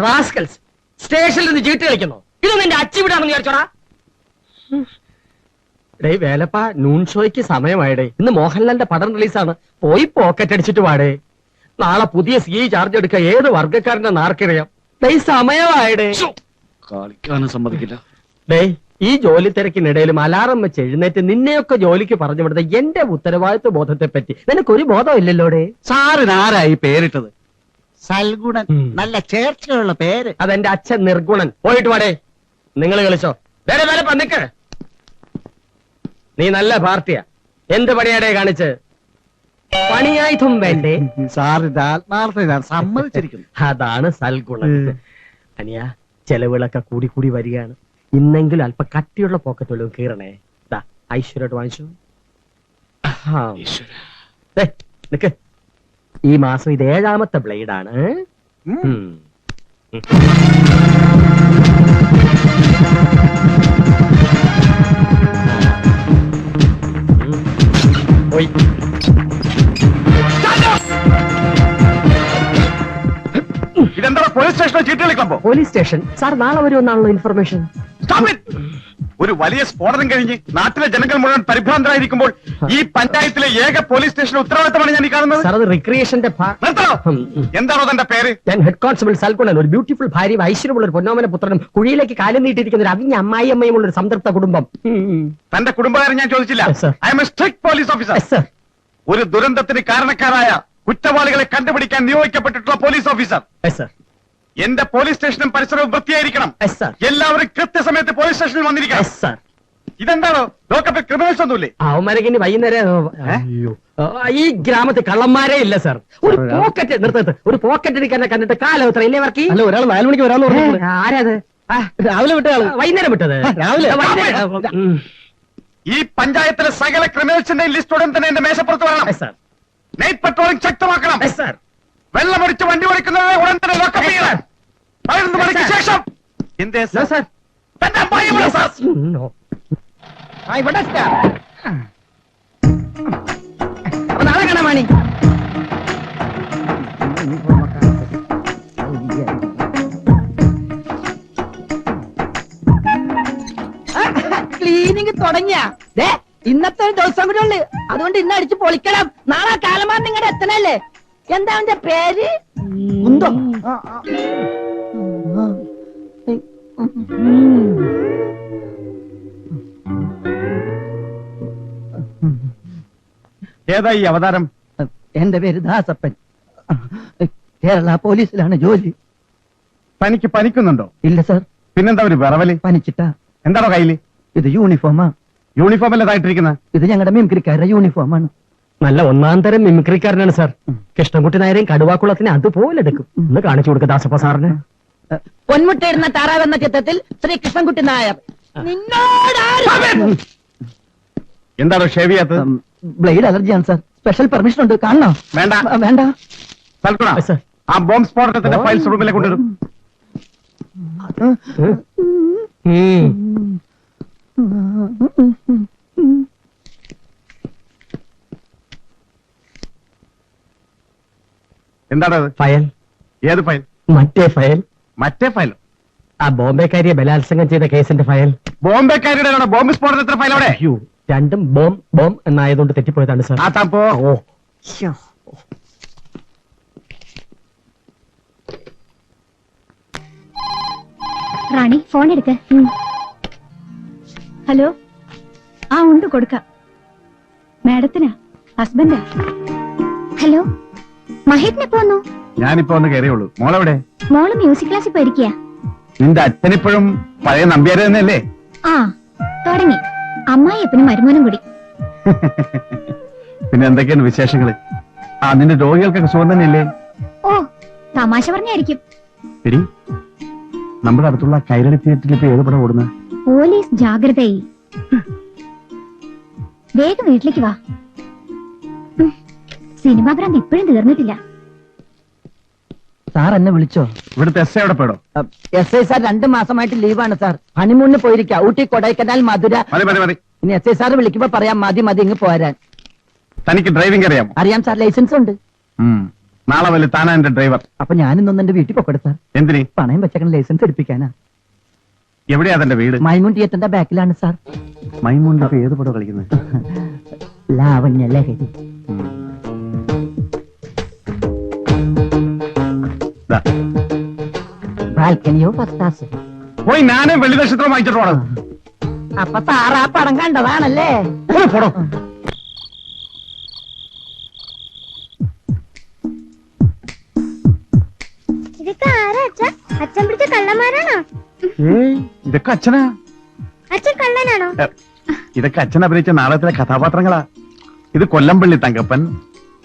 Rascals സ്റ്റേഷനിൽ നിന്ന് ചീട്ട് കളിക്കുന്നു. ഇത് നിന്റെ അച്ചിവിടാണെന്ന് വിചാരിച്ചോടാ. ഡേ വേലപ്പ, നൂൺ ഷോയ്ക്ക് സമയമായിടേ. ഇന്ന് മോഹൻലാലിന്റെ പടം റിലീസാണ്. പോയി പോക്കറ്റ് അടിച്ചിട്ട് പാടേ. നാളെ പുതിയ CI ചാർജ് എടുക്ക. ഏത് വർഗ്ഗക്കാരന്റെ നാർക്കറിയാം. ഡേ സമയമായിടേ. കളിക്കാനും സമ്മതിക്കില്ല. ഡേ ഈ ജോലി തിരക്കിനിടയിലും അലാറം വെച്ച് എഴുന്നേറ്റ് നിന്നെയൊക്കെ ജോലിക്ക് പറഞ്ഞു വിടുന്ന എന്റെ ഉത്തരവാദിത്വ ബോധത്തെ പറ്റി നിനക്കൊരു ബോധമില്ലല്ലോ. ഡേ സാറിന് ആരായി പേരിട്ടത്? സൽഗുണൻ. നല്ല ചേർച്ചയുള്ള പേര്. അതെന്റെ അച്ഛൻ നിർഗുണൻ. പോയിട്ട് പാടേ. നിങ്ങൾ കളിച്ചോ. വേറെ വേറെ പന്നിക്ക്. നീ നല്ല പാർട്ടിയാ. എന്ത് പണിയാടേ കാണിച്ച്? പണിയായുധം വേണ്ടേ? സാറിന്റെ ആത്മാർത്ഥത ഞാൻ സമ്മതിച്ചിരിക്കുന്നു. അതാണ് സൽഗുണൻ. അനിയ ചെലവുകളൊക്കെ കൂടി കൂടി വരികയാണ്. ഇന്നെങ്കിലും അല്പ കട്ടിയുള്ള പോക്കറ്റ് വല്ലതും കീറണേ. ഐശ്വര്യോട്ട് വാങ്ങിച്ചു. നിക്ക്. ഈ മാസം ഇത് 7ാമത്തെ ബ്ലേഡാണ്. പോയി. ഇതെന്താ പോലീസ് സ്റ്റേഷനോ ചീട്ട് കളിക്കുമ്പോ? പോലീസ് സ്റ്റേഷൻ സാർ നാളെ വരുമെന്നാണല്ലോ ഇൻഫർമേഷൻ. ഒരു വലിയ സ്ഫോടനം കഴിഞ്ഞ് നാട്ടിലെ ജനങ്ങൾ മുഴുവൻ പരിഭ്രാന്തരായിരിക്കുമ്പോൾ ഈ പഞ്ചായത്തിലെ ഏക പോലീസ് സ്റ്റേഷന്റെ ഉത്തരവാദിത്തമാണ് ഞാൻ ഈ കാണുന്നത്. സാർ അത് റിക്രിയേഷന്റെ എന്താണോ തന്റെ പേര്? ഞാൻ ഹെഡ് കോൺസ്റ്റബിൾ സൽഗുണൻ. ഒരു ബ്യൂട്ടിഫുൾ ഭാര്യയും ഐശ്വര്യമുള്ള ഒരു പൊന്നോമന പുത്രനും കുഴിയിലേക്ക് കാലം നീട്ടിയിരിക്കുന്ന ഒരു അവിഞ്ഞ അമ്മായിയമ്മയുമുള്ള ഒരു സംതൃപ്ത കുടുംബം. തന്റെ കുടുംബകാരൻ ഞാൻ ചോദിച്ചില്ല. I M A strict police officer. ഒരു ദുരന്തത്തിന് കാരണക്കാരായ കുറ്റവാളികളെ കണ്ടുപിടിക്കാൻ നിയോഗിക്കപ്പെട്ടിട്ടുള്ള പോലീസ് ഓഫീസർ. എന്റെ പോലീസ് സ്റ്റേഷനും പരിസരവും വൃത്തിയായിരിക്കണം. എല്ലാവരും കൃത്യസമയത്ത് പോലീസ് സ്റ്റേഷനിൽ വന്നിരിക്കണം. ഇതെന്താണോ ലോക്കപ്പിൽ ക്രിമിനൽസ് ഒന്നുമില്ലേ? അവന്മാരെങ്കിൽ വൈകുന്നേരം ഈ ഗ്രാമത്തിൽ കള്ളന്മാരേ ഇല്ല സാർ. ഒരു പോക്കറ്റ് നിർത്തത്ത് ഒരു പോക്കറ്റ് എടുക്കാനെ കണ്ടിട്ട് കാലം എത്ര ഇല്ലേ വർക്ക്? അല്ല, ഒരാൾ 4 മണിക്ക് വരാന്ന് പറഞ്ഞു. ആരാത്? രാവിലെ വിട്ട ആള്. വൈകുന്നേരം വിട്ടത്. രാവിലെ. ഈ പഞ്ചായത്തിലെ സകല ക്രിമിനൽസിന്റെ ലിസ്റ്റ് ഉടൻ തന്നെ എന്റെ മേശപ്പുറത്ത് വേണം. Night patrolling ശക്തമാക്കണം. വെള്ളമൊടിച്ച് വണ്ടി ഓടിക്കുന്നത് ഉടൻ തന്നെ ലോക്കപ്പ് ചെയ്യണം. 11 മണിക്ക് ശേഷം. നാളെ കാണാൻ മണി. ക്ലീനിങ് തുടങ്ങിയ ഇന്നത്തെ ഒരു ദിവസം കൂടെ ഉള്ളു. അതുകൊണ്ട് ഇന്ന് അടിച്ച് പൊളിക്കണം. നാളെ കാലമാർ നിങ്ങളുടെ എത്തണല്ലേ? എന്താ അവന്റെ പേര്? ഉണ്ടോ? ഏതാ ഈ അവതാരം? എന്റെ പേര് ദാസപ്പൻ. കേരള പോലീസിലാണ് ജോലി. തനിക്ക് പനിക്കുന്നുണ്ടോ? ഇല്ല സാർ. പിന്നെന്താ ഒരു വിറവല്? പനിച്ചിട്ടാ. എന്താണോ കയ്യില്? ഇത് യൂണിഫോമാ. യൂണിഫോം അല്ലതായിട്ടിരിക്കുന്ന? ഇത് ഞങ്ങളുടെ മിമിക്രിക്കാരുടെ യൂണിഫോമാണ്. നല്ല ഒന്നാം തരം മിമിക്രിക്കാരനാണ് സാർ. കൃഷ്ണൻകുട്ടി നായരെയും കടുവാക്കുളത്തിനെ അതുപോലെ എടുക്കും. ഒന്ന് കാണിച്ചു കൊടുക്ക ദാസപ്പ സാറിന്. പൊന്മുട്ടയിടുന്ന താറാവ് എന്ന ചിത്രത്തിൽ ശ്രീ കൃഷ്ണൻകുട്ടി നായർ. എന്താണോ ഷേവ് ചെയ്യാത്തത്? ബ്ലേഡ് അലർജിയാണ് സാർ. സ്പെഷ്യൽ പെർമിഷൻ ഉണ്ട്. കാണണോ? വേണ്ട. വേണ്ട. ആ ബോംബ് സ്ഫോടനത്തിന്റെ ഫയൽസ് റൂമിലേക്ക് കൊണ്ടുവരും. എന്താണ് ഫയൽ? ഏത് ഫയൽ? മറ്റേ ഫയൽ. മറ്റേ ഫയലോ? ആ ബോംബെക്കാരിയെ ബലാത്സംഗം ചെയ്ത കേസിന്റെ ഫയൽ. ബോംബെക്കാരിയുടെ ബോംബ് സ്ഫോടനത്തിന്റെ ഫയൽ അവിടെ? രണ്ടും ബോം എന്നായതുകൊണ്ട് തെറ്റിപ്പോയതാണ് സാർ. ആ താപ്പോ. ഓ റാണി ഫോൺ എടുക്ക. ഹലോ. ആ ഉണ്ട് കൊടുക്ക. മാഡത്തിനാ? ഹസ്ബൻഡാ? ഹലോ, മഹേട്ടിനെ പോന്നു. ഞാനിപ്പോ ഒന്ന് കയറിയുള്ളൂ. മോളെവിടെ? മോള് മ്യൂസിക് ക്ലാസ്സിൽ പോയിരിക്കുക. നിന്റെ അച്ഛനിപ്പോഴും പഴയ നമ്പ്യാരെ തന്നെയല്ലേ? ആ തുടങ്ങി. അമ്മായി എപ്പനും മരുമോനും കൂടി. പിന്നെ എന്തൊക്കെയാണ് വിശേഷങ്ങള്? ആ നിന്റെ രോഗികൾക്കൊക്കെ സുഖം തന്നെയല്ലേ? ഓ തമാശ പറഞ്ഞായിരിക്കും. എടി, നമ്മുടെ അടുത്തുള്ള കൈരളി തിയേറ്ററിൽ ഇപ്പൊ ഏത് പടം ഓടുന്നത്? പോലീസ് ജാഗ്രതയായി. വേഗം വീട്ടിലേക്ക് വാ. സിനിമാ ഭ്രാന്ത് ഇപ്പോഴും തീർന്നിട്ടില്ല. സാർ എന്നെ വിളിച്ചോ? ഇവിടുത്തെ എസ് എവിടെ പോയടോ? എസ് ഐ സാർ 2 മാസമായിട്ട് ലീവാണ് സാർ. ഹണിമൂണിന് പോയിരിക്കുക. ഊട്ടി, കൊടൈക്കനാൽ, മധുര. മതി. ഇനി എസ് ഐ സാർ വിളിക്കുമ്പോ പറയാം മതി ഇങ്ങ് പോരാൻ. തനിക്ക് ഡ്രൈവിംഗ് അറിയാം? അറിയാം സാർ. ലൈസൻസ് ഉണ്ട്. നാളെ വല്ല താനാ എന്റെ ഡ്രൈവർ. അപ്പൊ ഞാനിന്നൊന്ന് എന്റെ വീട്ടിൽ പൊക്കെടു സാർ. എന്തിന്? പണയം വെച്ചേക്കണ ലൈസൻസ് എടുപ്പിക്കാനാ. എവിടെയാ തന്റെ വീട്? മൈമൂൺ തിയേറ്ററിന്റെ ബാക്കിലാണ് സാർ. മൈമൂണിലൊക്കെ ഏത് പടം കളിക്കുന്നത്? ലാവണ്യ ലഹരി. ദാ, ബാൽക്കണിയോ ഫസ്റ്റ് ക്ലാസ്. പോയി ഞാനും വെള്ളി നക്ഷത്രം വാങ്ങിച്ചിട്ട് പോണം. അപ്പൊ സാർ ആ പടം കണ്ടതാണല്ലേ? പോടോ. ഇതൊക്കെ ആരാ അച്ഛാ? അച്ഛൻ പിടിച്ച കള്ളന്മാരാണോ? ഏയ്, ഇതൊക്കെ അച്ഛനാ. അച്ഛൻ കള്ളനാണോ? ഇതൊക്കെ അച്ഛൻ അഭിനയിച്ച നാടകത്തിലെ കഥാപാത്രങ്ങളാ. ഇത് കൊല്ലംപള്ളി തങ്കപ്പൻ,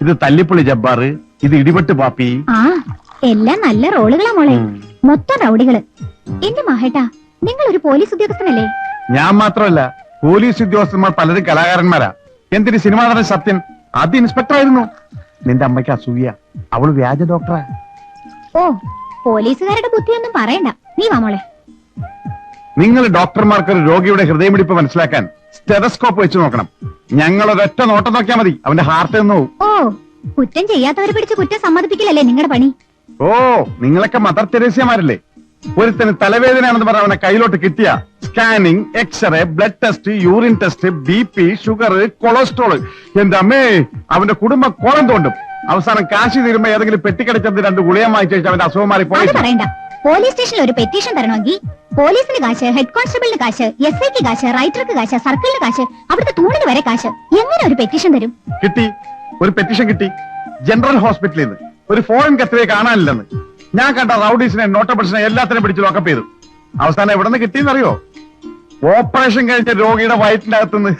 ഇത് തല്ലിപ്പുള്ളി ജബ്ബാർ, ഇത് ഇടിപെട്ട് പാപ്പി. ആ എല്ലാം നല്ല റോളുകളാ മോളെ. മൊത്തം റൗഡികള്. എന്റെ മഹേട്ടാ, നിങ്ങൾ ഒരു പോലീസ് ഉദ്യോഗസ്ഥനല്ലേ? ഞാൻ മാത്രമല്ല, പോലീസ് ഉദ്യോഗസ്ഥന്മാർ പലരും കലാകാരന്മാരാ. എന്തിന് സിനിമാ നടൻ സത്യൻ ആദ്യം ഇൻസ്പെക്ടർ ആയിരുന്നു. നിന്റെ അമ്മയ്ക്ക് അസൂയ, അവള് വ്യാജ ഡോക്ടറാ. ഓ, പോലീസുകാരുടെ ബുദ്ധിയൊന്നും പറയണ്ട. നീ വാ മോളെ. നിങ്ങൾ ഡോക്ടർമാർക്ക് ഒരു രോഗിയുടെ ഹൃദയമിടിപ്പ് മനസ്സിലാക്കാൻ സ്റ്റെതസ്കോപ്പ് വെച്ച് നോക്കണം. ഞങ്ങൾ ഒരൊറ്റ നോട്ടം നോക്കിയാൽ മതി, അവന്റെ ഹാർട്ട് എന്ന് പോവും. ഓ, കുറ്റം ചെയ്യാത്തവരെ പിടിച്ച് കുറ്റം സമ്മതിപ്പിക്കലല്ലേ നിങ്ങളുടെ പണി? ഓ, നിങ്ങളൊക്കെ മദർ തെരേസ്യമാരല്ലേ? ഒരുത്തന് തലവേദനയാണെന്ന് പറഞ്ഞ അവനെ കയ്യിലോട്ട് കിട്ടിയ scanning, x-ray, blood test, urine test, BP, sugar, cholesterol, എന്റെ അമ്മേ, അവന്റെ കുടുംബം കോളം തോണ്ടും. അവസാനം കാശി തീരുമ്പോ ഏതെങ്കിലും പെട്ടിക്കടച്ചത് 2 ഗുളിയം വാങ്ങിച്ചു വെച്ചാൽ അവന്റെ അസുഖം മാറി പോയി. അത് പറയണ്ട. പോലീസ് സ്റ്റേഷനിൽ ഒരു പെറ്റീഷൻ തരണമെങ്കിൽ പോലീസിന് കാശ്, ഹെഡ് കോൺസ്റ്റബിളിന് കാശ്, SIക്ക് കാശ്, റൈറ്റർക്ക് കാശ്, സർക്കിളിന് കാശ്, അവിടുത്തെ തൂണിന് വരെ കാശ്. എങ്ങനെ ഒരു പെറ്റീഷൻ തരും? കിട്ടി, ഒരു പെറ്റീഷൻ കിട്ടി. ജനറൽ ഹോസ്പിറ്റലിൽ നിന്ന് ഒരു ഫോറിൻ കത്തിയെ കാണാനില്ലെന്ന്. ഞാൻ കണ്ട റൌഡീസിനെ, നോട്ടബിൾസിനെ എല്ലാത്തിനും പിടിച്ച് ലോക്കപ്പ് ചെയ്തു. അവസാനം എവിടെ നിന്ന് കിട്ടിയെന്നറിയോ? ഓപ്പറേഷൻ കഴിഞ്ഞ രോഗിയുടെ വയറ്റിന്റെ അകത്തുനിന്ന്.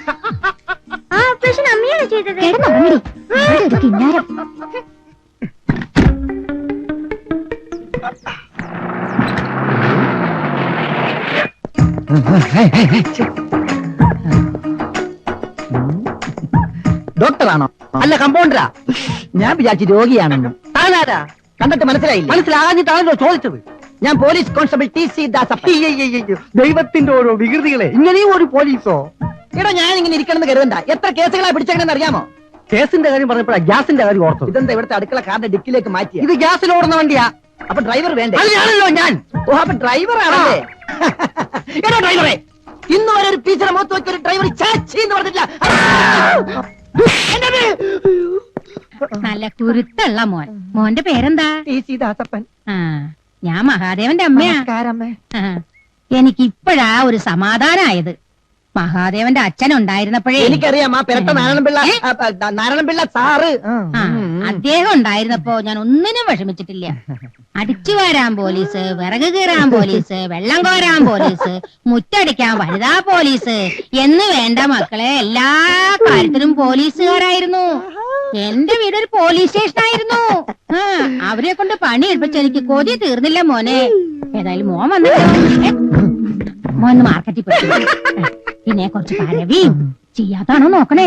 ആ ഓപ്പറേഷൻ അമ്മയാണ് ചെയ്തത്. കിടന്നുറങ്ങടി. ഇവിടെ ഒരു കിന്നാരം. ഡോക്ടറാണോ? അല്ല, കമ്പൗണ്ടറാ. ഞാൻ വിചാരിച്ചു രോഗിയാണെന്ന്. താനാരാ? കണ്ടിട്ട് മനസ്സിലായില്ല? മനസ്സിലാകാഞ്ഞിട്ടാണല്ലോ ചോദിച്ചത്. ഞാൻ പോലീസ് കോൺസ്റ്റബിൾ TC ദാസപ്പ. ദൈവത്തിന്റെ ഓരോ വികൃതികളെ, ഇങ്ങനെയും ഒരു പോലീസോ? എടോ, ഞാൻ ഇങ്ങനെ ഇരിക്കണമെന്ന് കരുതണ്ട. എത്ര കേസുകളാ പിടിച്ചേക്കണെന്ന് അറിയാമോ? കേസിന്റെ കാര്യം പറഞ്ഞപ്പോഴാ ഗ്യാസിന്റെ കാര്യം ഓർത്തത്. ഇതെന്താ ഇവിടുത്തെ അടുക്കള കാറിന്റെ ഡിക്കിലേക്ക് മാറ്റി? ഇത് ഗ്യാസിൽ ഓടുന്ന വണ്ടിയാ. അപ്പൊ ഡ്രൈവർ വേണ്ടേ? അതിനാണല്ലോ ഞാൻ. ഓ, അപ്പൊ ഡ്രൈവർ ആണല്ലേ? എടോ ഡ്രൈവറെ, ഇന്ന് വരെ ഒരു ടീച്ചറെ മുഖത്ത് വെച്ച ഒരു ഡ്രൈവർ ചാച്ചി എന്ന് പറഞ്ഞില്ല. നല്ല കുരുത്തുള്ള മോൻ. മോന്റെ പേരെന്താ? TC ദാസപ്പൻ. ആ, ഞാൻ മഹാദേവന്റെ അമ്മയാ. നമസ്കാരമ്മേ. എനിക്കിപ്പോഴാ ഒരു സമാധാനായത്. മഹാദേവന്റെ അച്ഛൻ ഉണ്ടായിരുന്നപ്പോഴേ എനിക്കറിയാം. ആ പെരട്ട നാരായണപിള്ള സാറ്. ആ, അദ്ദേഹം ഉണ്ടായിരുന്നപ്പോ ഞാൻ ഒന്നിനും വിഷമിച്ചിട്ടില്ല. അടിച്ചു വാരാൻ പോലീസ്, വിറക് കീറാൻ പോലീസ്, വെള്ളം കോരാൻ പോലീസ്, മുറ്റടിക്കാൻ വനിതാ പോലീസ് എന്ന് വേണ്ട മക്കളെ, എല്ലാ കാര്യത്തിലും പോലീസുകാരായിരുന്നു. എന്റെ വീടൊരു പോലീസ് സ്റ്റേഷനായിരുന്നു. അവരെ കൊണ്ട് പണി എടുപ്പിച്ച് എനിക്ക് കൊതി തീർന്നില്ല മോനെ. ഏതായാലും മോൻ വന്നിട്ട് മോൻ മാർക്കറ്റിൽ പോയി. പിന്നെ കുറച്ച് പരവിയും ചെയ്യാത്താണോ നോക്കണേ.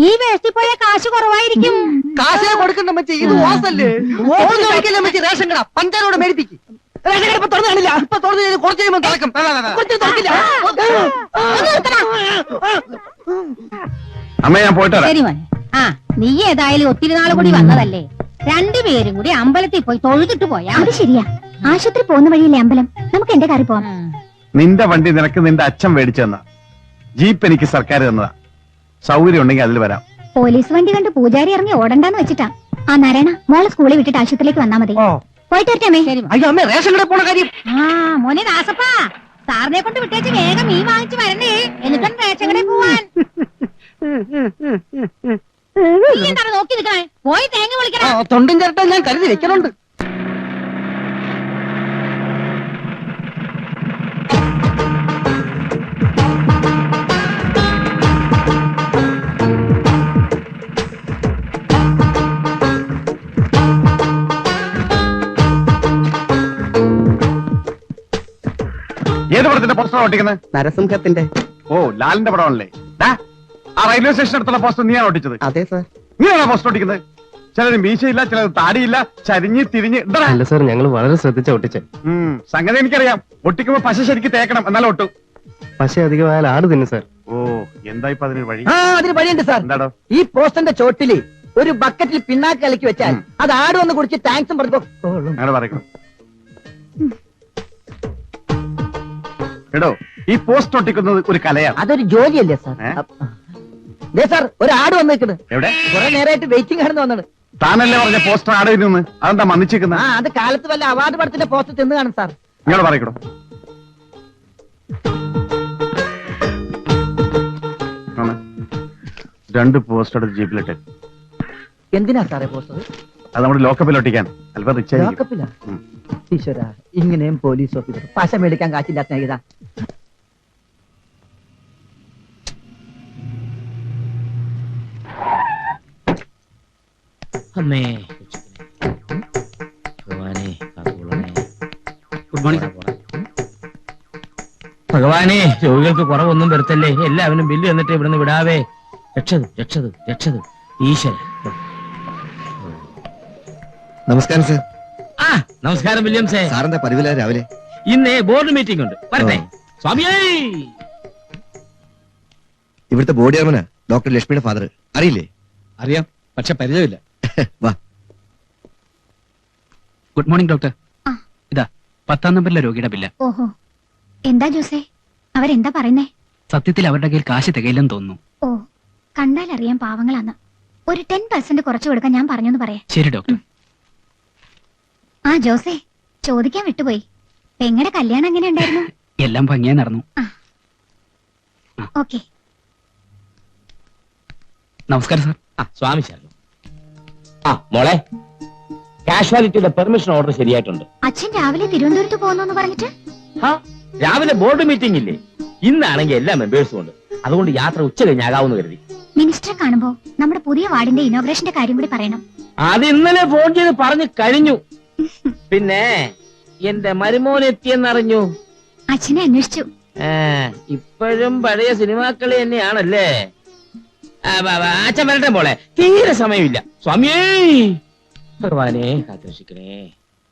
ഈ വേസ്റ്റിൽ പോയ കാശ് കുറവായിരിക്കും. കാശിനെ കൊടുക്കണ്ട മച്ചി, ഇത് ഓസല്ലേ. റേഷൻ കട പഞ്ചാരോട് മേടിപ്പിക്കും. റേഷൻ കട ഇപ്പൊ തുറന്നു കാണില്ല. ഇപ്പൊ തുറന്ന് കുറച്ച് കഴിയുമ്പോൾ തുറക്കും. അമ്മ, ഞാൻ പോയിട്ട് വരാം. ശരി മോനെ. ആ, നീ ഏതായാലും ഒത്തിരി നാൾ കൂടി വന്നതല്ലേ, രണ്ടുപേരും കൂടി അമ്പലത്തിൽ പോയി തൊഴുതിട്ട് പോയാ. അത് ശരിയാ. ആശുപത്രി പോകുന്ന വഴിയില്ലേ അമ്പലം? നമുക്ക് എന്റെ കാറിൽ പോവാം. നിന്റെ വണ്ടി നിനക്ക് നിന്റെ അച്ഛൻ മേടിച്ചു തന്ന, ജീപ്പ് എനിക്ക് സർക്കാർ തന്നതാ. സൗകര്യം ഉണ്ടെങ്കിൽ അതിൽ വരാം. പോലീസ് വണ്ടി കണ്ട് പൂജാരി ഇറങ്ങി ഓടണ്ടെന്ന് വെച്ചിട്ടാ. ആ നാരായണ, മോളെ സ്കൂളിൽ വിട്ടിട്ട് ആശുപത്രിയിലേക്ക് വന്നാ മതി. പോയിട്ട് വരട്ടെ. ശരി. അയ്യോ അമ്മേ, റേഷൻ കട പോണ കാര്യം. ആ മോനെ ദാസപ്പാ, സാറിനെ കൊണ്ട് വിട്ടേച്ച് വേഗം മീൻ വാങ്ങിച്ചു വരണേ. എന്നിട്ടും റേഷൻ കടയിൽ പോവാൻ. നീ എന്താണ് നോക്കി നിൽക്കണേ? പോയി തേങ്ങ വിളിക്കണം. തൊണ്ടും ചേർട്ടാ ഞാൻ കരുതി വെക്കലുണ്ട്. ഏത് പടത്തിന്റെ പോസ്റ്റർ ഒട്ടിക്കുന്നത്? നരസിംഹത്തിന്റെ. ഓ, ലാലിന്റെ പടമാണല്ലേ. ആ റെയിൽവേ സ്റ്റേഷൻ അടുത്തുള്ള പോസ്റ്റർ നീയാണ് ഒട്ടിച്ചത്? അതെ സാർ. നീയാണോ പോസ്റ്റർ ഒട്ടിക്കുന്നത്? ചിലത് മീശയില്ല, ചിലത് താടിയില്ല, ചരിഞ്ഞ് തിരിഞ്ഞ്. അല്ല സാർ, ഞങ്ങൾ വളരെ ശ്രദ്ധിച്ച ഒട്ടിച്ചേ. സംഗതി എനിക്കറിയാം. ഒട്ടിക്കുമ്പോ പശ ശരിക്ക് തേക്കണം, എന്നാലും ഒട്ടു. പക്ഷെ അധികമായാൽ ആട് തിന്നു സാർ. ഓ, എന്താ ഇപ്പൊ അതിനൊരു വഴി? അതിന് വഴിയുണ്ട് സാർ. എന്താടോ? ഈ പോസ്റ്ററിന്റെ ചോട്ടില് ഒരു ബക്കറ്റിൽ പിണ്ണാക്ക് കലക്കി വെച്ചാൽ അത് ആട് വന്ന് കുടിച്ച് താങ്ക്സും പറഞ്ഞു അങ്ങനെ പറയണം. എടോ, ഈ പോസ്റ്റ് ഒട്ടിക്കുന്നത് ഒരു കലയാണ്. അതൊരു ജോലിയല്ലേ സാർ? ദേ സാർ, ഒരു ആട് വന്ന് നിൽക്കുന്നത്. എവിടെ? കുറെ നേരമായിട്ട് വെയിറ്റിംഗ് ആണെന്ന് വന്നത്. താനല്ലേ പറഞ്ഞ പോസ്റ്റർ ആടുന്നു? അതെന്താ മന്നിച്ചിരിക്കുന്ന? ആ, അത് കാലത്ത് വല്ല അവാർഡ് പടത്തിന്റെ പോസ്റ്റ് തിന്ന് കാണും സാർ. ഇങ്ങോട്ട് പറയണം. രണ്ട് പോസ്റ്റ് എടുത്ത് ജീപ്പിലിട്ട്. എന്തിനാ സാറേ പോസ്റ്റർ? അത് നമ്മുടെ ലോക്കപ്പിൽ ഒട്ടിക്കാൻ. അല്പം റിച്ച് ആയിരിക്കും. ലോക്കപ്പിലാ? ഈശ്വര, ഇങ്ങനെയും പോലീസ് ഓഫീസർ പശ മേടിക്കാൻ കാശില്ലാത്ത സ്നേഹിത. അമ്മേ ഗുഡ് മോർണിംഗ്. ഭഗവാനെ, രോഗികൾക്ക് കുറവൊന്നും വരുത്തല്ലേ. എല്ലാവരും ബില്ല് എന്നിട്ട് ഇവിടുന്ന് വിടാവേ. രക്ഷത് രക്ഷത് രക്ഷത് ഈശ്വര. നമസ്കാരം സർ. ആ, നമസ്കാരം വില്യംസേ. സാറിന്റെ പതിവില്ല രാവിലെ? ഇന്ന് ബോർഡ് മീറ്റിംഗ് ഉണ്ട്, വരട്ടെ. സ്വാമിയേ, ഇവിടുത്തെ ബോർഡ് ചെയർമനാ ഡോക്ടർ ലക്ഷ്മിയുടെ ഫാദർ. അറിയില്ലേ? അറിയാം, പക്ഷെ പരിചയമില്ല. വാ. Good morning doctor. ആ. ഇതാ 10ാം നമ്പറിലെ രോഗിയുടെ ബില്ല്. ഓഹോ, എന്താ ജോസേ, അവരെന്താ പറയുന്നേ? സത്യത്തിൽ അവരുടെ കയ്യിൽ കാശ് തികയില്ലെന്ന് തോന്നുന്നു. ഓ, കണ്ടാൽ അറിയാൻ പാവങ്ങളാന്ന്. ഒരു 10% കുറച്ചു കൊടുക്കാൻ ഞാൻ പറഞ്ഞെന്ന് പറയാം. ശരി ഡോക്ടർ. ആ ജോസേ, ചോദിക്കാൻ വിട്ടുപോയി. പെങ്ങടെ കല്യാണം എങ്ങനെ ഉണ്ടായിരുന്നു? എല്ലാം ഭംഗിയായി നടന്നു. ഓക്കെ. നമസ്കാരം സാർ. ആ, സ്വാമി ശരണം. ആ മോളെ, കാഷ്വാലിറ്റിയുടെ പെർമിഷൻ ഓർഡർ ശരിയായിട്ടുണ്ട്. അച്ഛൻ രാവിലെ തിരുവനന്തപുരത്ത് പോകുന്നു പറഞ്ഞിട്ട്? രാവിലെ ബോർഡ് മീറ്റിംഗ് ഇല്ലേ? ഇന്നാണെങ്കിൽ എല്ലാ മെമ്പേഴ്സും ഉണ്ട്. അതുകൊണ്ട് യാത്ര ഉച്ച കഴിഞ്ഞാകാവുന്ന കരുതി. മിനിസ്റ്ററെ കാണുമ്പോ നമ്മുടെ പുതിയ വാർഡിന്റെ ഇനോഗ്രേഷന്റെ കാര്യം കൂടി പറയണം. അത് ഇന്നലെ ഫോൺ ചെയ്ത് പറഞ്ഞു കഴിഞ്ഞു. പിന്നെ എന്റെ മരുമോൻ എത്തിയെന്നറിഞ്ഞു. അച്ഛനെ അന്വേഷിച്ചു. ഇപ്പോഴും പഴയ സിനിമാക്കളി തന്നെയാണല്ലേ? അച്ഛൻ വരട്ടെ മോളെ, തീരെ സമയമില്ല. സ്വാമിയേ, ഭഗവാനെ കാത്തുരക്ഷിക്കണേ.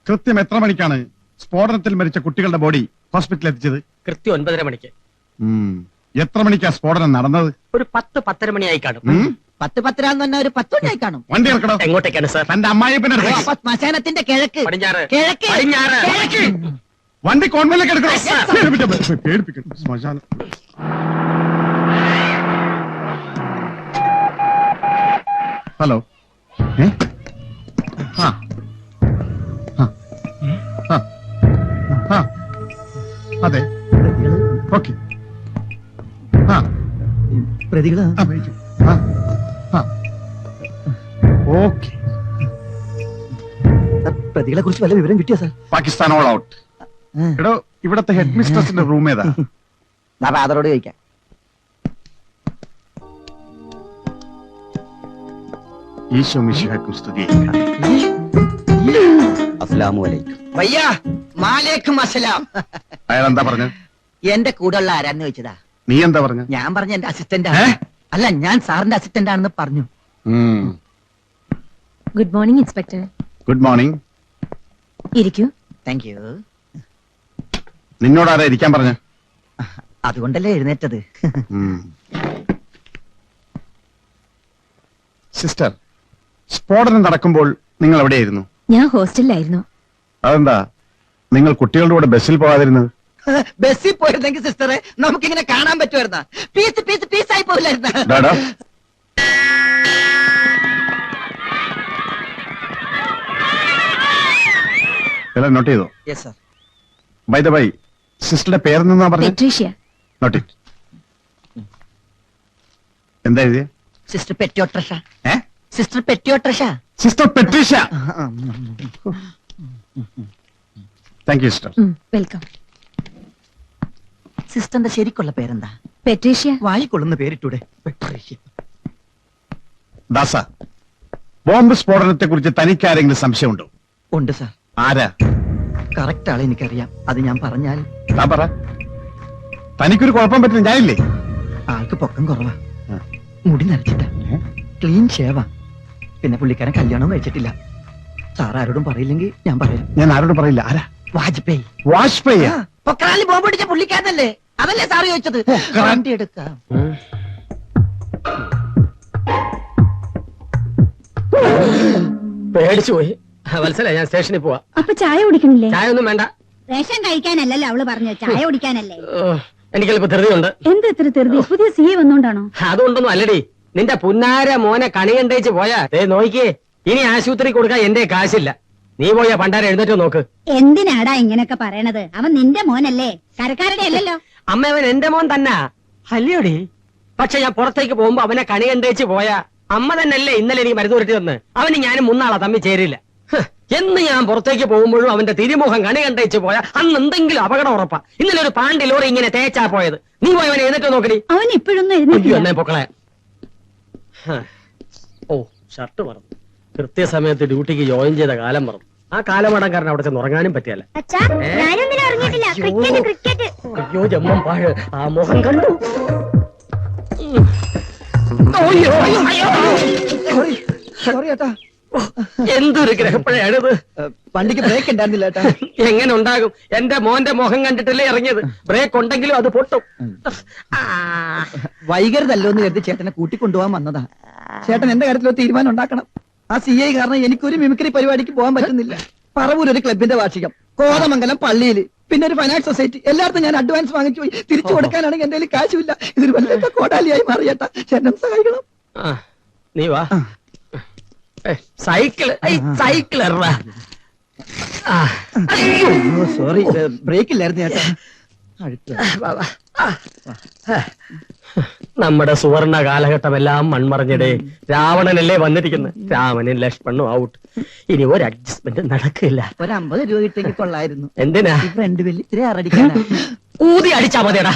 കൃത്യം എത്ര മണിക്കാണ് സ്ഫോടനത്തിൽ മരിച്ച കുട്ടികളുടെ ബോഡി ഹോസ്പിറ്റലിൽ എത്തിച്ചത്? കൃത്യം 9:30 മണിക്ക്. എത്ര മണിക്കാ സ്ഫോടനം നടന്നത്? ഒരു 10-10:30 മണിയായി കാണും. 10-10 പറഞ്ഞ ഒരു 10 മണിയായി കാണും. വണ്ടി ഇറക്കണോ? എങ്ങോട്ടേക്കാണ് സാർ? തന്റെ അമ്മായിപ്പനെ ഓ, അപ്പൊ ശ്മശാനത്തിന്റെ കിഴക്ക്. പടിഞ്ഞാറ്. കിഴക്ക്. പടിഞ്ഞാറ്. കിഴക്ക്. വണ്ടി കോൺവെന്റിലേക്ക് എടുക്കണോ? പേടിപ്പിക്കണം. ശ്മശാനം. ഹലോ. അതെ, ഓക്കെ. പ്രതികള് ഓക്കെ. പ്രതികളെ കുറിച്ച് വല്ല വിവരം കിട്ടിയോ സാർ? Pakistan all out. എടോ, ഇവിടത്തെ ഹെഡ് മിസ്ട്രസിന്റെ റൂം ഏതാ? ഫാദറോട് ചോദിക്കാം. ഈശോ മിശിഹായ്ക്കും സ്തുതി. അസ്സലാമു അലൈക്കും. ഭയ്യാ, മാലേക്കും അസ്സലാം. അയാൾ എന്താ പറഞ്ഞു? എന്റെ കൂടെ ഉള്ള ആരാന്ന് ചോദിച്ചതാ. നീ എന്താ പറഞ്ഞു? ഞാൻ പറഞ്ഞ എന്റെ അസിസ്റ്റന്റ് ആണ്. അല്ല, ഞാൻ സാറിന്റെ അസിസ്റ്റന്റ് ആണെന്ന് പറഞ്ഞു. Good morning inspector. Good morning. ഇരിക്കൂ. Thank you. നിന്നോടാരാ ഇരിക്കാൻ പറഞ്ഞു? അതുകൊണ്ടല്ലേ എഴുന്നേറ്റത്. സിസ്റ്റർ, സ്ഫോടനം നടക്കുമ്പോൾ നിങ്ങൾ എവിടെയായിരുന്നു? ഞാൻ ഹോസ്റ്റലിലായിരുന്നു. അതെന്താ നിങ്ങൾ കുട്ടികളുടെ കൂടെ ബസ്സിൽ പോകാതിരുന്നത്? ബസ്സിൽ പോയിരുന്നെങ്കിൽ സിസ്റ്ററെ നമുക്കിങ്ങനെ കാണാൻ പറ്റുമായിരുന്ന? Piece piece പീസായി പോയില്ലായിരുന്ന? ഡാഡാ, എല്ലാം നോട്ട് ചെയ്തോ? Yes sir. By the by, സിസ്റ്ററുടെ പേരെന്നാ പറഞ്ഞത്? പെട്രീഷ്യ. Note it. എന്താ എഴുതിയ? സിസ്റ്റർ പെറ്റിയോട്രഷ. സിസ്റ്റർ പെറ്റിയോട്രഷ. Sister Patricia. Thank you sister. Welcome. സിസ്റ്ററിന്റെ ശരിക്കുള്ള പേരെന്താ? പെട്രീഷ്യ. വായിക്കൊള്ളുന്ന പേരിട്ടൂടെ? പെട്രീഷ്യ. ദാസ, ബോംബ് സ്ഫോടനത്തെ കുറിച്ച് തനിക്ക് ആരെങ്കിലും സംശയമുണ്ടോ? ഉണ്ട് സാർ. ആരാ? കറക്റ്റ് ആളെ എനിക്കറിയാം. അത് ഞാൻ പറഞ്ഞാൽ? താൻ പറ. തനിക്കൊരു കുഴപ്പം പറ്റില്ല, ഞാനില്ലേ? ആൾക്ക് പൊക്കം കുറവാ, മുടി നരച്ചിട്ട, ക്ലീൻ ഷേവാ. പിന്നെ പുള്ളിക്കാരൻ കല്യാണവും കഴിച്ചിട്ടില്ല. സാർ ആരോടും പറയില്ലെങ്കിൽ ഞാൻ പറയാം. ഞാൻ ആരോടും പറയില്ല. ആരാ? വാജ്പേയി. വാജ്പേയി? പൊക്രാനിൽ ബോംബ് പിടിച്ച പുള്ളിക്കാരനല്ലേ? അതല്ലേ സാറ് ചോദിച്ചത്? വണ്ടി എടുക്കാം. പേടിച്ചു പോയി. വത്സല, ഞാൻ സ്റ്റേഷനിൽ പോവാ. അപ്പൊ ചായ കുടിക്കണില്ലേ? ചായ ഒന്നും വേണ്ട. റേഷൻ കഴിക്കാനല്ലല്ലോ അവള് പറഞ്ഞു, ചായ കുടിക്കാനല്ലേ. എനിക്കല്ലിപ്പോ ധൃതിയുണ്ട്. എന്താ ഇത്ര ധൃതി? പുതിയ CA വന്നോണ്ടാണോ? അതുകൊണ്ടൊന്നും അല്ലടി. നിന്റെ പുന്നാര മോനെ കണി കണ്ടേച്ച് പോയാ നോക്കിയേ, ഇനി ആശുപത്രി കൊടുക്കാൻ എന്റെ കാശില്ല. നീ പോയാ പണ്ടാര എഴുന്നേറ്റോ നോക്ക്. എന്തിനാടാ ഇങ്ങനൊക്കെ പറയണത്? അവൻ നിന്റെ മോനല്ലേ, കരക്കാരുടെ അല്ലല്ലോ. അമ്മ, അവൻ എന്റെ മോൻ തന്നെ അല്ലയോടി. പക്ഷെ ഞാൻ പുറത്തേക്ക് പോകുമ്പോ അവനെ കണി കണ്ടേച്ച് പോയാ അമ്മ തന്നെയല്ലേ ഇന്നലെ എനിക്ക് മരുന്ന് ഉരുട്ടി തന്ന്. അവന് ഞാനും മുന്നാളാ തമ്മിൽ ചേരില്ല. എന്ന് ഞാൻ പുറത്തേക്ക് പോകുമ്പോഴും അവന്റെ തിരുമുഖം കണി കണ്ടേച്ച് പോയാ അന്ന് എന്തെങ്കിലും അപകടം ഉറപ്പാ. ഇന്നലെ ഒരു പാണ്ടി ലോറി ഇങ്ങനെ തേച്ചാ പോയത്. നീ പോയി അവനെ എഴുന്നേറ്റോ നോക്കടി. അവൻ ഇപ്പോഴൊന്നും എഴുന്നേറ്റില്ല. പൊക്കളെ. ഓ, ഷർട്ട് മറന്നു. കൃത്യസമയത്ത് ഡ്യൂട്ടിക്ക് ജോയിൻ ചെയ്ത കാലം മറന്നു. ആ കാലമടം അവിടെ ചെന്ന് ഉറങ്ങാനും പറ്റിയല്ല. അയ്യോ ജമ്മം പാഴ്, ആ മുഖം കണ്ടു. സോറി ഏട്ടാ, എന്തൊരു ഗ്രഹപ്പഴയാണിത്. വണ്ടിക്ക് ബ്രേക്ക് ഉണ്ടായിരുന്നില്ല ഏട്ടാ. എങ്ങനെ ഉണ്ടാകും? എന്റെ മോന്റെ മുഖം കണ്ടിട്ടല്ലേ ഇറങ്ങിയത്. ബ്രേക്ക് ഉണ്ടെങ്കിലും അത് പൊട്ടും. വൈകരുതല്ലോ എന്ന് കരുതി ചേട്ടനെ കൂട്ടിക്കൊണ്ടുപോകാൻ വന്നതാ. ചേട്ടൻ എന്റെ കാര്യത്തിൽ ഒരു തീരുമാനം ഉണ്ടാക്കണം. ആ CI കാരണം എനിക്കൊരു മിമിക്രി പരിപാടിക്ക് പോകാൻ പറ്റുന്നില്ല. പറവൂർ ഒരു ക്ലബിന്റെ വാർഷികം, കോതമംഗലം പള്ളിയില്, പിന്നെ ഒരു ഫൈനാൻസ് സൊസൈറ്റി. എല്ലായിടത്തും ഞാൻ അഡ്വാൻസ് വാങ്ങിച്ചു പോയി. തിരിച്ചു കൊടുക്കാനാണെങ്കിൽ എന്റെ കയ്യിൽ കാശുമില്ല. ഇതൊരു വല്ലാത്ത കോടാലിയായി മാറിയേട്ടാ. ചേട്ടൻ സഹായിക്കണം. നീ വാ. സൈക്കിള് സൈക്കിൾ സോറി, ബ്രേക്ക് ഇല്ലായിരുന്നു ചേട്ടാ. നമ്മുടെ സുവർണ കാലഘട്ടമെല്ലാം മൺമറഞ്ഞിടേ. രാവണനല്ലേ വന്നിരിക്കുന്നത്. രാമനും ലക്ഷ്മണനും ഔട്ട്. ഇനി ഒരു അഡ്ജസ്റ്റ്മെന്റ് നടക്കില്ല. ഒരു 50 രൂപ കിട്ടെങ്കിൽ കൊള്ളായിരുന്നു. എന്തിനാ? ഫ്രണ്ട് ബില്ല് ഇത്തിരി അറടിക്കാനാ. ഊതി അടിച്ചാ മതിയടാ.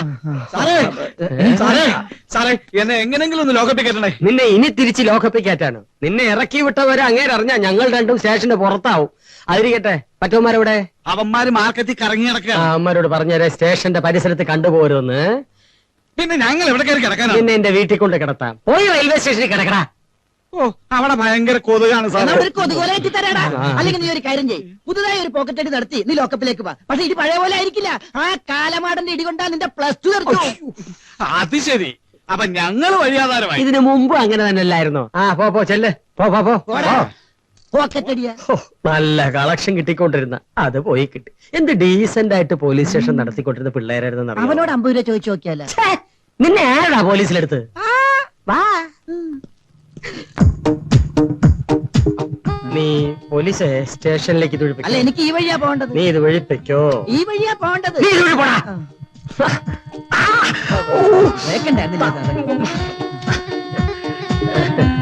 സാറേ, എന്നെ എങ്ങനെങ്കിലും ഒന്ന് ലോക്കപ്പിൽ കയറ്റണേ. നിന്നെ ഇനി തിരിച്ച് ലോക്കപ്പിൽ കയറ്റാണ്. നിന്നെ ഇറക്കി വിട്ടവരെ അങ്ങേര് അറിഞ്ഞാ ഞങ്ങൾ രണ്ടും സ്റ്റേഷന്റെ പുറത്താവും. അതിരിക്കട്ടെ, മറ്റവന്മാരെവിടെ? അവന്മാര് മാർക്കറ്റിൽ കറങ്ങി നടക്കുക. അമ്മരോട് പറഞ്ഞേരെ സ്റ്റേഷന്റെ പരിസരത്ത് കണ്ടുപോരുന്ന്. പിന്നെ ഞങ്ങൾ എവിടെ കയറി കിടക്കാനാ? നിന്നെ എന്റെ വീട്ടിൽ കൊണ്ട് കിടത്താം. പോയി റെയിൽവേ സ്റ്റേഷനിൽ കിടക്കടാ. ഓ, അവിടെ ഭയങ്കര കൊതുകാണ് സാർ. ഒരു കൊതുകോലായിട്ട് തരാടാ. അല്ലെങ്കിൽ നീ ഒരു കാര്യം ചെയ്യ്, പുതുതായി ഒരു പോക്കറ്റ് അടി നടത്തി നീ ലോക്കപ്പിലേക്ക് വാ. പക്ഷെ ഇത് പഴയ പോലെ ആയിരിക്കില്ല. ആ കാലമാടന്റെ ഇടികൊണ്ടാ നിന്റെ +2 തെറിച്ചു. അത് ശരി. അപ്പൊ ഞങ്ങള് വഴിയാധാരമായി. ഇതിനു മുമ്പ് അങ്ങനെ തന്നെ അല്ലായിരുന്നോ? പോ ചെല്ല്. പോക്കറ്റ് അടിയാ. നല്ല കളക്ഷൻ കിട്ടിക്കൊണ്ടിരുന്ന അത് പോയി കിട്ടി. എന്ത് ഡീസന്റ് ആയിട്ട് പോലീസ് സ്റ്റേഷൻ നടത്തിക്കൊണ്ടിരുന്ന പിള്ളേരായിരുന്നു. അവനോട് 50 രൂപ ചോദിച്ചു നോക്കിയാലോ? നിന്നെ ആരാടാ പോലീസിലെടുത്ത്? നീ പോലീസ് സ്റ്റേഷനിലേക്ക് ഇത് അല്ല, എനിക്ക് ഈ വഴിയാ പോകേണ്ടത്. നീ ഇത് വഴിപ്പിക്കോ? ഈ വഴിയാ പോകേണ്ടത്. നീ ഇത് വഴി പോടാ.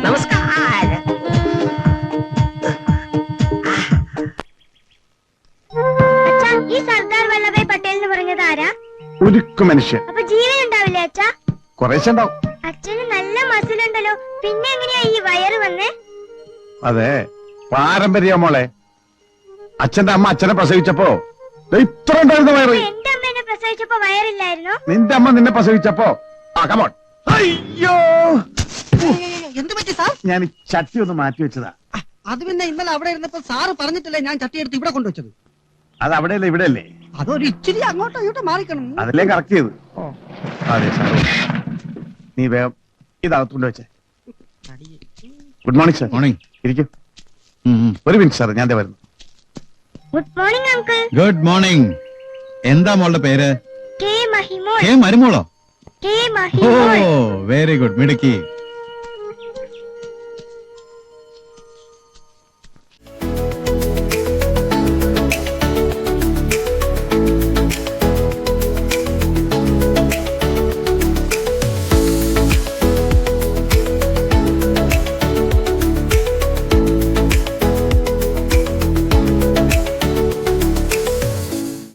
നമസ്കാരം. ഈ സർദാർ വല്ലഭായ് പട്ടേൽ എന്ന് പറഞ്ഞത് ആരാ? ഉരുക്കു മനുഷ്യൻ. അപ്പൊ ജീവൻ ഉണ്ടാവില്ലേ അച്ഛാ? കുറേശ്ശെ ഉണ്ടാവും. അച്ഛന് നല്ല മസിലുണ്ടല്ലോ, പിന്നെ എങ്ങനെയാ ഈ വയറ് വന്നേ? അതെ, പാരമ്പര്യ മോളെ. അച്ഛന്റെ അമ്മ അച്ഛനെ പ്രസവിച്ചപ്പോ ഇത്ര ഉണ്ടായിരുന്ന വയറ്. എന്റെ അമ്മേനെ പ്രസവിച്ചപ്പോ വയറില്ലായിരുന്നോ? നിന്റെ അമ്മ നിന്നെ പ്രസവിച്ചപ്പോ കമോൺ. അയ്യോ, എന്ത് പറ്റി സാർ? ഞാൻ ഈ ചട്ടി ഒന്ന് മാറ്റി വെച്ചതാ. അത് പിന്നെ ഇന്നലെ അവിടെ ഇരുന്നപ്പോ സാറ് പറഞ്ഞിട്ടല്ലേ ഞാൻ ചട്ടിയെടുത്ത് ഇവിടെ കൊണ്ടുവച്ചത്. അത് അവിടെയല്ലേ ഇവിടെയല്ലേ? അതൊരു ഇച്ചിരി അങ്ങോട്ടോ ഇങ്ങോട്ടോ മാറിക്കണം. അതല്ലേ കറക്റ്റ് ചെയ്ത്. അതെ സാറേ, നീ വേഗം ഇതകത്തുകൊണ്ട് വെച്ചേ. Good morning sir. മോർണിംഗ്. ഇരിക്കും. ഒരു മിനിറ്റ് സാർ, ഞാൻ വരുന്നു. Good morning uncle. Good morning. എന്താ മോളുടെ പേര്? കെ മഹിമോൾ. കെ മരുമോളോ? കെ ഓ, മഹിമോൾ. വെരി ഗുഡ്, മിടുക്കി.